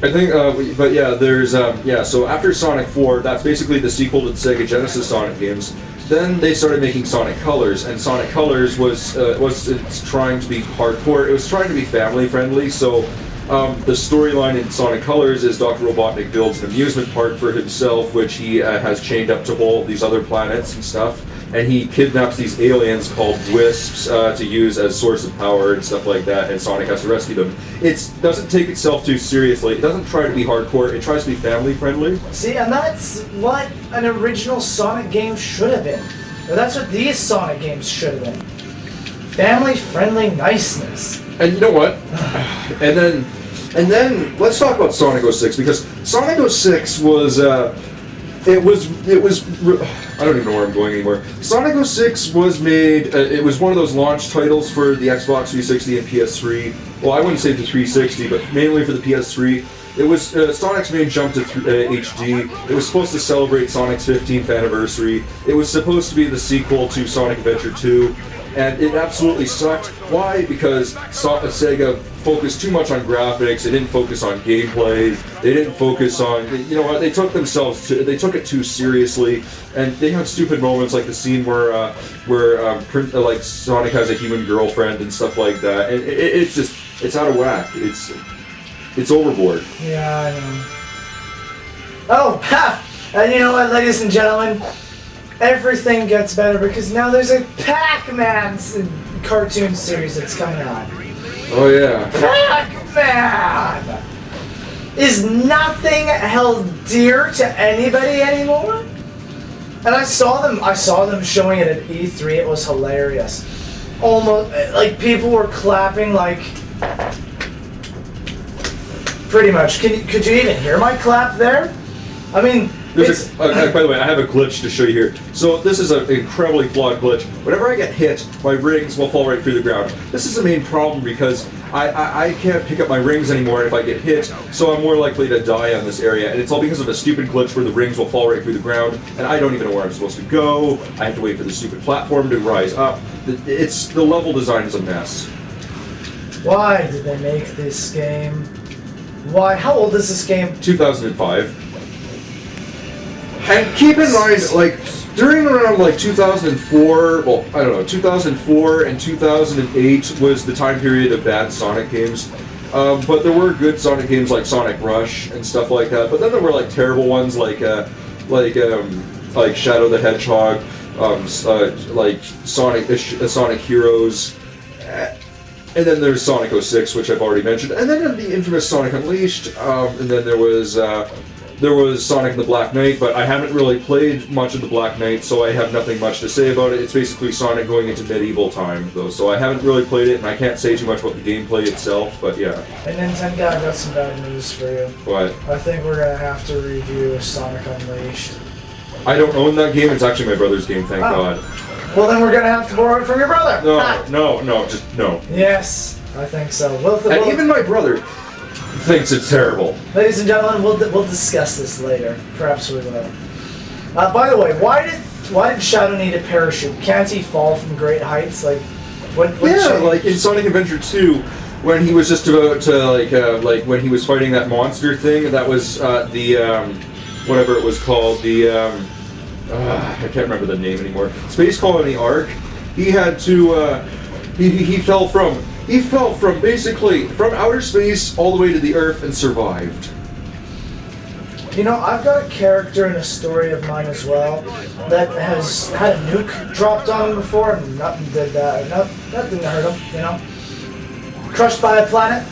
I think, but yeah, there's, so after Sonic 4, that's basically the sequel to the Sega Genesis Sonic games. Then they started making Sonic Colors, and Sonic Colors was it's trying to be hardcore. It was trying to be family friendly, so the storyline in Sonic Colors is Dr. Robotnik builds an amusement park for himself, which he has chained up to all these other planets and stuff, and he kidnaps these aliens called Wisps to use as source of power and stuff like that, and Sonic has to rescue them. It doesn't take itself too seriously. It doesn't try to be hardcore. It tries to be family friendly. See, and that's what an original Sonic game should have been. Or that's what these Sonic games should have been. Family friendly niceness. And you know what? And then let's talk about Sonic 06, because Sonic 06 was it was I don't even know where I'm going anymore. Sonic 06 was made it was one of those launch titles for the Xbox 360 and PS3. Well, I wouldn't say the 360, but mainly for the PS3. It was Sonic's main jump to HD. It was supposed to celebrate Sonic's 15th anniversary. It was supposed to be the sequel to Sonic Adventure 2. And it absolutely sucked. Why? Because Sega focused too much on graphics. They didn't focus on gameplay. They didn't focus on, you know what? They took it too seriously, and they had stupid moments like the scene where like Sonic has a human girlfriend and stuff like that. And it's out of whack. It's overboard. Yeah, I know. Oh, ha! And you know what, ladies and gentlemen? Everything gets better because now there's a Pac-Man cartoon series that's coming out. Oh yeah. Pac-Man is nothing held dear to anybody anymore. And I saw them showing it at E3. It was hilarious. Almost like people were clapping like pretty much. Could you even hear my clap there? I mean, by the way, I have a glitch to show you here. So this is an incredibly flawed glitch. Whenever I get hit, my rings will fall right through the ground. This is the main problem because I can't pick up my rings anymore if I get hit, so I'm more likely to die on this area. And it's all because of a stupid glitch where the rings will fall right through the ground, and I don't even know where I'm supposed to go. I have to wait for the stupid platform to rise up. The level design is a mess. Why did they make this game? Why? How old is this game? 2005. And keep in mind, like, during around, like, 2004, well, I don't know, 2004 and 2008 was the time period of bad Sonic games. But there were good Sonic games like Sonic Rush and stuff like that. But then there were, like, terrible ones like Shadow the Hedgehog, like Sonic Heroes. And then there's Sonic 06, which I've already mentioned. And then the infamous Sonic Unleashed. And then there was Sonic and the Black Knight, but I haven't really played much of the Black Knight, so I have nothing much to say about it. It's basically Sonic going into medieval time, though, so I haven't really played it, and I can't say too much about the gameplay itself, but yeah. And Nin10Guy, I got some bad news for you. What? I think we're going to have to review Sonic Unleashed. I don't own that game. It's actually my brother's game, thank God. Well, then we're going to have to borrow it from your brother. No, just no. Yes, I think so. And even my brother thinks it's terrible. Ladies and gentlemen, we'll discuss this later. Perhaps we will. By the way, why did Shadow need a parachute? Can't he fall from great heights? Like, like in Sonic Adventure 2, when he was just about to like when he was fighting that monster thing. That was whatever it was called, I can't remember the name anymore. Space Colony Arc. He had to. He fell from basically from outer space all the way to the Earth and survived. You know, I've got a character in a story of mine as well that has had a nuke dropped on him before and nothing did that. That didn't hurt him, you know. Crushed by a planet?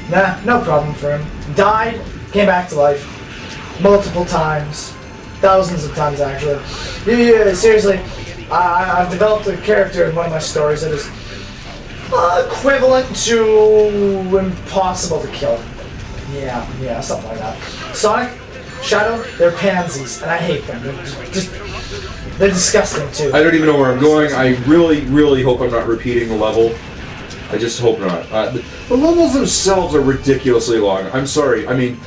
Nah, no problem for him. Died, came back to life. Multiple times. Thousands of times, actually. Yeah, seriously. I've developed a character in one of my stories that is equivalent to impossible to kill. Yeah, something like that. Sonic, Shadow, they're pansies, and I hate them. They're disgusting too. I don't even know where I'm going. I really, really hope I'm not repeating the level. I just hope not. The levels themselves are ridiculously long. I'm sorry. I mean,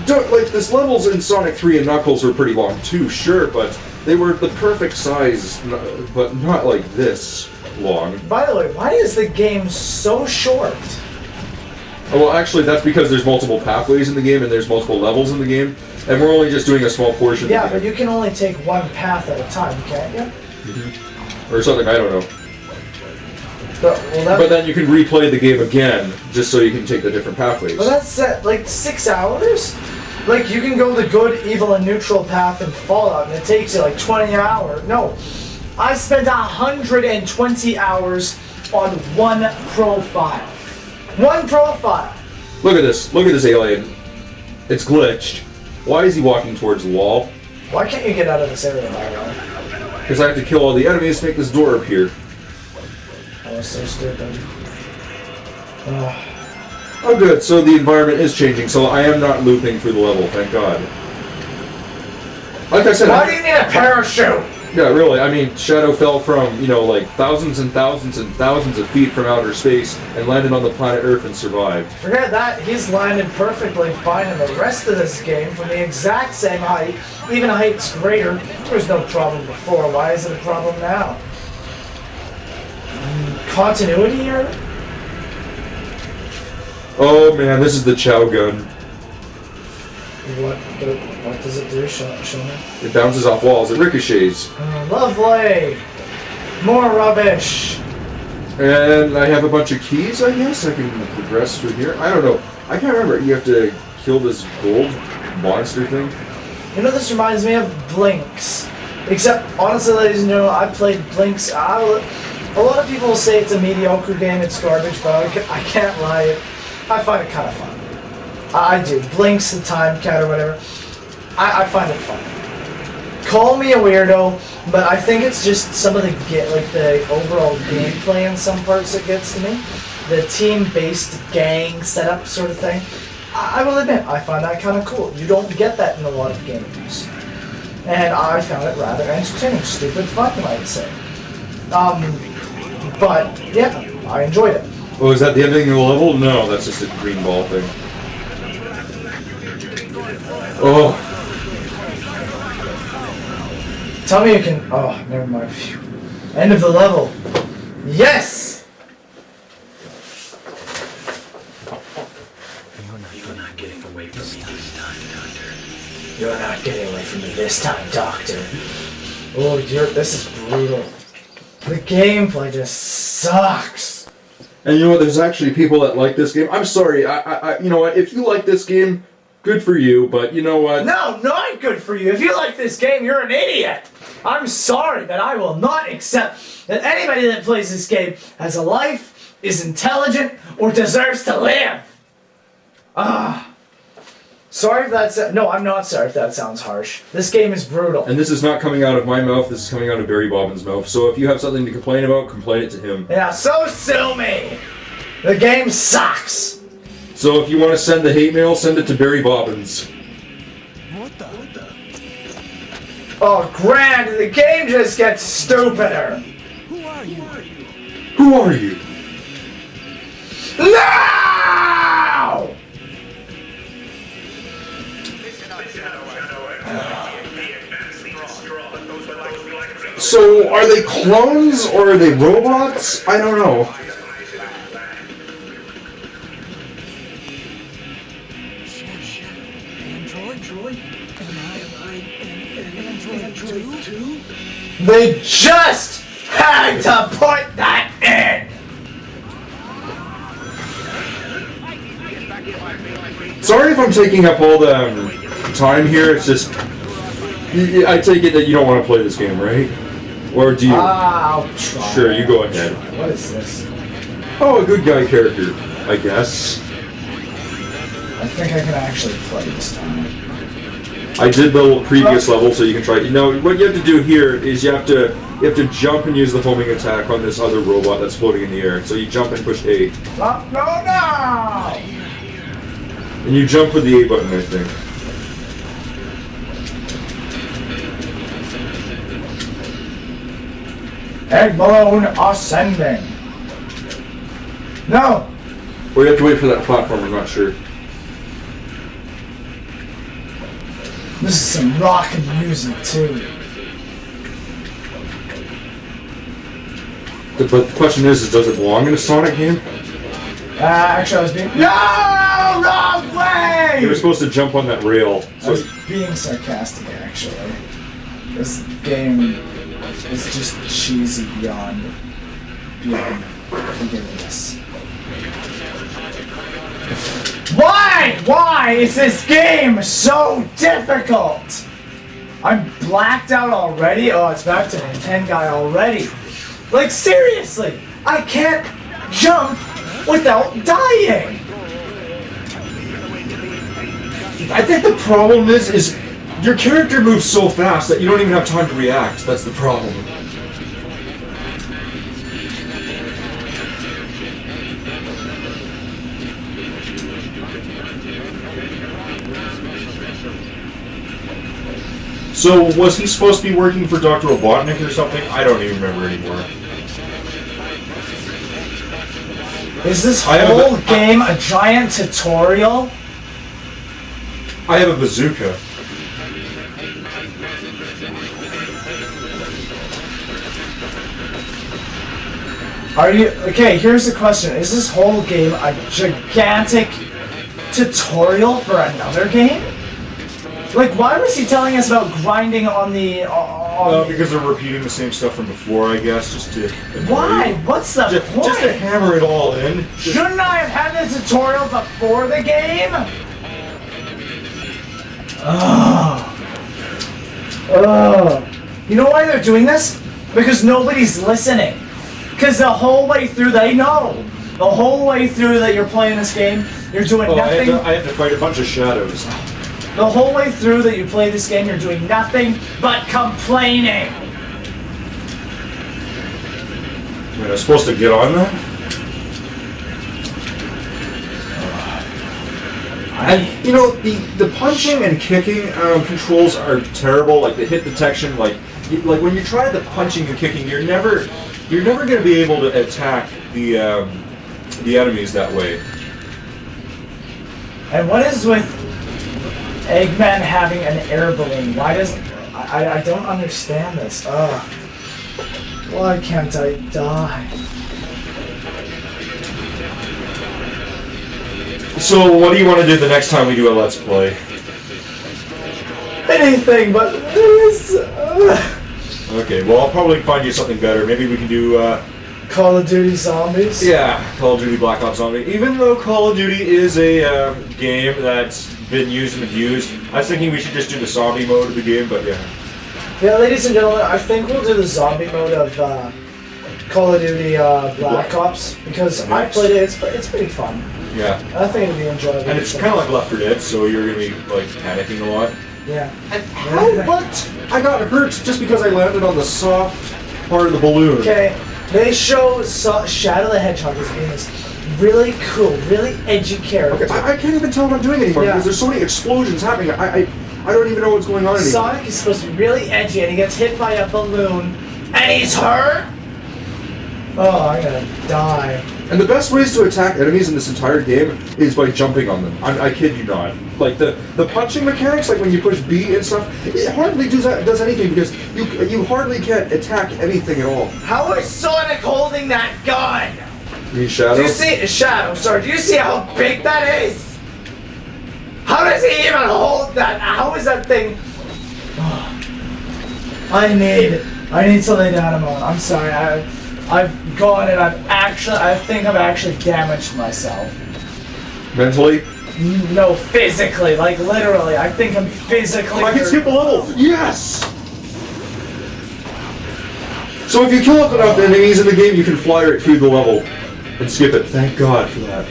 this levels in Sonic 3 and Knuckles were pretty long too, sure, but they were the perfect size, but not like this long. By the way, why is the game so short? Oh, well, actually, that's because there's multiple pathways in the game and there's multiple levels in the game, and we're only just doing a small portion. Yeah, of the but game. you can only take one path at a time, can't you? Or something, I don't know. But then you can replay the game again, just so you can take the different pathways. Well, that's like 6 hours? Like, you can go the good, evil, and neutral path in Fallout, and it takes you like 20 hours. No. I spent 120 hours on one profile. One profile! Look at this alien. It's glitched. Why is he walking towards the wall? Why can't you get out of this area, by the way? Because I have to kill all the enemies to make this door appear. That was so stupid. Oh good, so the environment is changing, so I am not looping through the level, thank God. Like I said... Why do you need a parachute? Yeah, really, I mean, Shadow fell from, you know, like thousands and thousands and thousands of feet from outer space and landed on the planet Earth and survived. Forget that, he's landed perfectly fine in the rest of this game from the exact same height, even heights greater. There was no problem before, why is it a problem now? Continuity error? Oh man, this is the Chow gun. What does it do? Show me. It bounces off walls, it ricochets. Lovely! More rubbish! And I have a bunch of keys, I guess? I can progress through here? I don't know. I can't remember. You have to kill this gold monster thing? You know, this reminds me of Blinks. Except, honestly, ladies and gentlemen, I played Blinks. A lot of people say it's a mediocre game, it's garbage, but I can't lie. I find it kind of fun. I do. Blinks the time cat or whatever. I find it fun. Call me a weirdo, but I think it's just some of the overall gameplay in some parts that gets to me. The team-based gang setup sort of thing. I will admit, I find that kind of cool. You don't get that in a lot of games. And I found it rather entertaining. Stupid fun, you might say. But, yeah, I enjoyed it. Oh, is that the ending of the level? No, that's just a green ball thing. Oh. Tell me you can... Oh, never mind. Phew. End of the level. Yes! You're not getting away from me this time, Doctor. You're not getting away from me this time, Doctor. Oh, this is brutal. The gameplay just sucks. And you know what? There's actually people that like this game. I'm sorry. You know what? If you like this game, good for you. But you know what? No, not good for you. If you like this game, you're an idiot. I'm sorry, but I will not accept that anybody that plays this game has a life, is intelligent, or deserves to live. Sorry if that's... No, I'm not sorry if that sounds harsh. This game is brutal. And this is not coming out of my mouth. This is coming out of Barry Bobbins' mouth. So if you have something to complain about, complain it to him. Yeah, so sue me. The game sucks. So if you want to send the hate mail, send it to Barry Bobbins. What the? Oh, grand, the game just gets stupider. Who are you? Who are you? No! So, are they clones or are they robots? I don't know. Android? Am I an android too? They just had to put that in! Sorry if I'm taking up all the time here. It's just... I take it that you don't want to play this game, right? Or do you? I'll try. Sure, you go ahead. What is this? Oh, a good guy character, I guess. I think I can actually play this time. I did the previous level, so you can try it. You know, what you have to do here is you have to jump and use the homing attack on this other robot that's floating in the air. So you jump and push A. No! And you jump with the A button, I think. Egg balloon ascending. No! Or you have to wait for that platform, I'm not sure. This is some rockin' music too. But the question is does it belong in a Sonic game? Actually, I was being... No! Wrong way! You were supposed to jump on that rail. I So was being sarcastic, actually. This game is just cheesy beyond forgiveness. Why? Why is this game so difficult? I'm blacked out already? Oh, it's back to Nin10Guy already. Like, seriously, I can't jump without dying. I think the problem is your character moves so fast that you don't even have time to react. That's the problem. So, was he supposed to be working for Dr. Robotnik or something? I don't even remember anymore. Is this I have whole game a giant tutorial? I have a bazooka. Are you... Okay, here's the question. Is this whole game a gigantic tutorial for another game? Like, why was he telling us about grinding on the... Because they're repeating the same stuff from before, I guess, just to... Why? What's the point? Just to hammer it all in. Shouldn't I have had the tutorial before the game? You know why they're doing this? Because nobody's listening. Because the whole way through, they know. The whole way through that you're playing this game, you're doing nothing. I have to fight a bunch of shadows. The whole way through that you play this game, you're doing nothing but complaining. Wait, I was supposed to get on that? And, you know, the punching and kicking controls are terrible. Like, the hit detection, like when you try the punching and kicking, you're never going to be able to attack the enemies that way. And what is with Eggman having an air balloon? Why does... I don't understand this. Why can't I die? So, what do you want to do the next time we do a Let's Play? Anything but this. Okay, well, I'll probably find you something better. Maybe we can do, Call of Duty Zombies? yeah, Call of Duty Black Ops Zombie. Even though Call of Duty is a game that's been used and abused, I was thinking we should just do the zombie mode of the game, but yeah. Yeah, ladies and gentlemen, I think we'll do the zombie mode of Call of Duty Black Ops, because I played it, it's pretty fun. Yeah. I think it'd be enjoyable. And it's kind of like Left 4 Dead, so you're going to be, like, panicking a lot. Yeah. And how but I got hurt just because I landed on the soft part of the balloon. Okay, they show Shadow the Hedgehog as being this really cool, really edgy character. Okay, I can't even tell what I'm doing anymore because there's so many explosions happening. I don't even know what's going on anymore. Sonic is supposed to be really edgy and he gets hit by a balloon and he's hurt? Oh, I'm gonna die. And the best ways to attack enemies in this entire game is by jumping on them. I kid you not. Like the punching mechanics, like when you push B and stuff, it hardly does anything because you hardly can't attack anything at all. How is Sonic holding that gun? You mean Shadow? Do you see Shadow? Sorry, do you see how big that is? How does he even hold that? How is that thing? I need something to animal. I'm sorry. I've gone and I think I've actually damaged myself. Mentally? No, physically, like literally. I think I'm physically. I can skip a level. Yes. So if you kill enough enemies in the game, you can fly right through the level and skip it. Thank God for that.